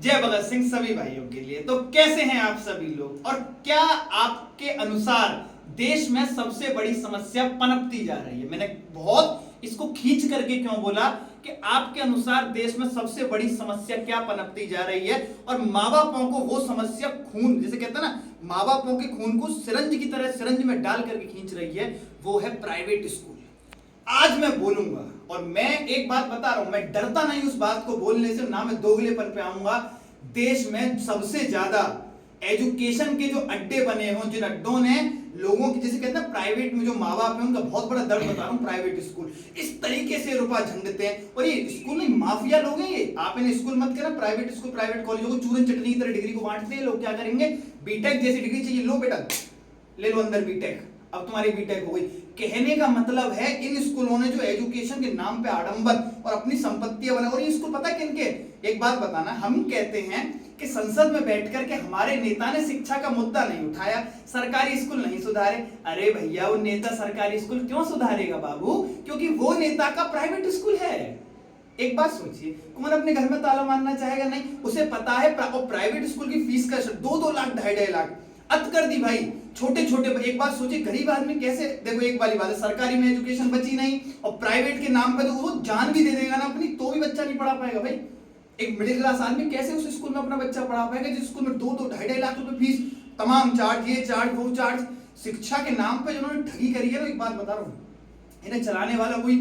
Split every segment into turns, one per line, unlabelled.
जय भगत सिंह सभी भाइयों के लिए। तो कैसे हैं आप सभी लोग, और क्या आपके अनुसार देश में सबसे बड़ी समस्या पनपती जा रही है? मैंने बहुत इसको खींच करके क्यों बोला कि आपके अनुसार देश में सबसे बड़ी समस्या क्या पनपती जा रही है, और माँ बापों को वो समस्या खून, जैसे कहते हैं ना, माँ बापों के खून को सिरंज की तरह सिरंज में डाल करके खींच रही है, वो है प्राइवेट स्कूल। आज मैं बोलूंगा, और मैं एक बात बता रहा हूं, मैं डरता नहीं उस बात को बोलने से, ना मैं दोगलेपन पे आऊंगा। देश में सबसे ज्यादा एजुकेशन के जो अड्डे बने हों, जिन अड्डों ने लोगों की, जैसे कहते हैं प्राइवेट में जो माँ बाप है उनका बहुत बड़ा दर्द बता रहा हूं, प्राइवेट स्कूल इस तरीके से रुपया झंडते हैं। और ये स्कूल नहीं, माफिया लोग हैं ये। आप इन्हें स्कूल मत कहना, प्राइवेट स्कूल प्राइवेट कॉलेजों को चूरन चटनी की तरह डिग्री को बांटते हैं लोग। क्या करेंगे? बीटेक जैसी डिग्री चाहिए, लो बेटा ले लो अंदर बीटेक, अब तुम्हारी बीटेक हो गई। कहने का मतलब है इन स्कूलों ने जो एजुकेशन के नाम पे आडंबर और अपनी संपत्तियां बना, और ये स्कूल पता है किनके? एक बात बताना, हम कहते हैं कि संसद में बैठकर के हमारे नेता ने शिक्षा का मुद्दा नहीं उठाया, सरकारी स्कूल नहीं सुधारे। अरे भैया, वो नेता सरकारी स्कूल क्यों सुधारेगा बाबू? क्योंकि वो नेता का प्राइवेट स्कूल है। एक बात सोचिए, कौन अपने घर में ताला मारना चाहेगा? नहीं, उसे पता है प्राइवेट स्कूल की फीस का 2-2 लाख 2.5 लाख अत कर दी भाई। छोटे छोटे, एक बात सोचिए, गरीब आदमी कैसे, देखो एक वाली बात है, सरकारी में एजुकेशन बची नहीं और प्राइवेट के नाम पे तो वो जान भी दे देगा ना अपनी, तो भी बच्चा नहीं पढ़ा पाएगा भाई। एक मिडिल क्लास आदमी कैसे उस स्कूल में अपना बच्चा पढ़ा पाएगा जिस स्कूल में 2-2 2.5 लाख रुपए फीस, तमाम चार्ज, ये चार्ज वो चार्ज, शिक्षा के नाम पे जिन्होंने ठगी करी है ना। एक बात बता रहा हूँ, इन्हें चलाने वाला कोई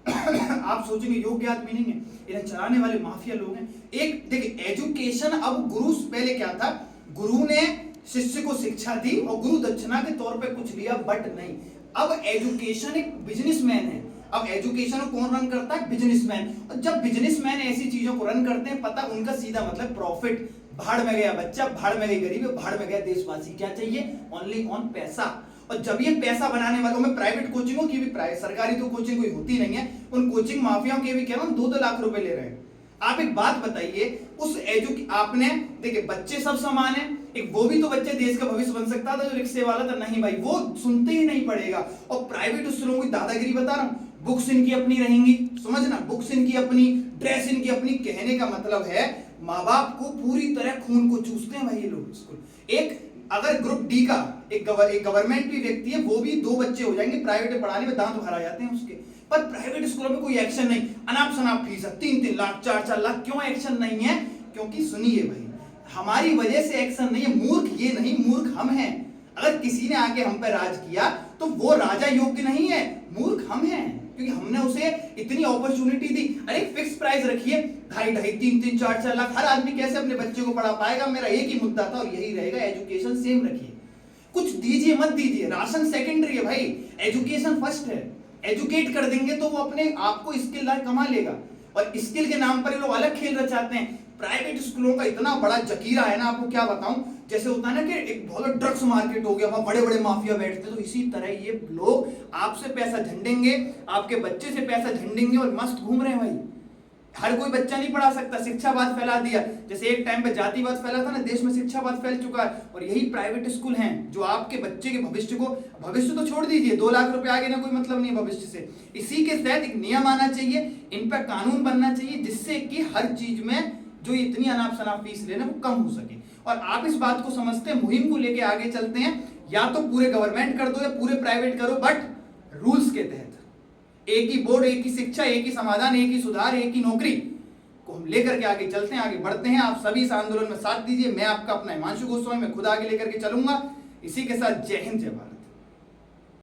आप सोचेंगे योग्य आदमी नहीं है, इन्हें चलाने वाले माफिया लोग हैं। एक देखिए, एजुकेशन, अब गुरु पहले क्या था, गुरु ने शिष्य को शिक्षा दी और गुरु दक्षिणा के तौर पे कुछ लिया, बट नहीं, अब एजुकेशन एक बिजनेसमैन है। अब एजुकेशन को कौन रन करता है? बिजनेसमैन। और जब बिजनेसमैन ऐसी चीजों को रन करते हैं, पता उनका सीधा मतलब प्रॉफिट। भाड़ में गया बच्चा, भाड़ में गई गरीब, भाड़ में गया देशवासी। क्या चाहिए? ओनली ऑन पैसा। और जब ये पैसा बनाने वालों में प्राइवेट कोचिंगों की भी, सरकारी तो कोचिंग कोई होती नहीं है, उन कोचिंग माफियाओं के भी कह रहा हूं 2-2 लाख रुपए ले रहे हैं। आप एक बात बताइए, उस आपने देखिए, बच्चे सब समान है, एक वो भी तो बच्चे देश का भविष्य बन सकता था जो रिक्शे वाला था, नहीं भाई, वो सुनते ही नहीं पड़ेगा। और प्राइवेट स्कूलों की दादागिरी बता रहा हूं, बुक्स इनकी अपनी रहेंगी, समझना, बुक्स इनकी अपनी, ड्रेस इनकी अपनी। कहने का मतलब है माँ बाप को पूरी तरह खून को चूसते हैं भाई ये लोग स्कूल। एक अगर ग्रुप डी का एक गवर्नमेंट भी व्यक्ति है, वो भी 2 बच्चे हो जाएंगे, प्राइवेट में पढ़ाने में दांत भर आ जाते हैं उसके। पर प्राइवेट स्कूलों में कोई एक्शन नहीं, अनाप शनाप फीस है, 3-3 लाख 4-4 लाख। क्यों एक्शन नहीं है? क्योंकि सुनिए भाई, हमारी वजह से एक्शन नहीं है, मूर्ख ये नहीं, मूर्ख हम हैं। अगर किसी ने आके हम पर राज किया तो वो राजा योग्य नहीं है, मूर्ख हम हैं, क्योंकि हमने उसे इतनी अपॉर्चुनिटी दी। अरे फिक्स प्राइस रखिए, 2.5-2.5 3-3 4-4 लाख, हर आदमी कैसे अपने बच्चे को पढ़ा पाएगा? मेरा एक ही मुद्दा था और यही रहेगा, एजुकेशन सेम रखिए, कुछ दीजिए मत दीजिए, राशन सेकेंडरी है भाई, एजुकेशन फर्स्ट है। एजुकेट कर देंगे तो वो अपने आप को स्किल लायक कमा लेगा, और स्किल के नाम पर ये लोग अलग खेल रचाते हैं। प्राइवेट स्कूलों का इतना बड़ा जकीरा है ना, आपको क्या बताऊं, जैसे होता है ना कि एक बहुत ड्रग्स मार्केट हो गया, वहां बड़े बड़े माफिया बैठते, तो इसी तरह ये लोग आपसे पैसा झंडेंगे, आपके बच्चे से पैसा झंडेंगे और मस्त घूम रहे हैं भाई। हर कोई बच्चा नहीं पढ़ा सकता, शिक्षावाद फैला दिया, जैसे एक टाइम पे जातिवाद फैला था ना, देश में शिक्षावाद फैल चुका है। और यही प्राइवेट स्कूल हैं जो आपके बच्चे के भविष्य को, भविष्य तो छोड़ दीजिए, 2 लाख रुपए आगे ना कोई मतलब नहीं भविष्य से। इसी के तहत एक नियम आना चाहिए, इन पर कानून बनना चाहिए, जिससे कि हर चीज में जो इतनी अनाप शनाप फीस लेना वो कम हो सके। और आप इस बात को समझते हैं, मुहिम को लेके आगे चलते हैं, या तो पूरे गवर्नमेंट कर दो या पूरे प्राइवेट करो, बट रूल्स के तहत। एक ही बोर्ड, एक ही शिक्षा, एक ही समाधान, एक ही सुधार, एक ही नौकरी को हम लेकर के आगे चलते हैं, आगे बढ़ते हैं। आप सभी इस आंदोलन में साथ दीजिए। मैं आपका अपना हिमांशु गोस्वामी, मैं खुद आगे लेकर के चलूंगा। इसी के साथ जय हिंद, जय भारत।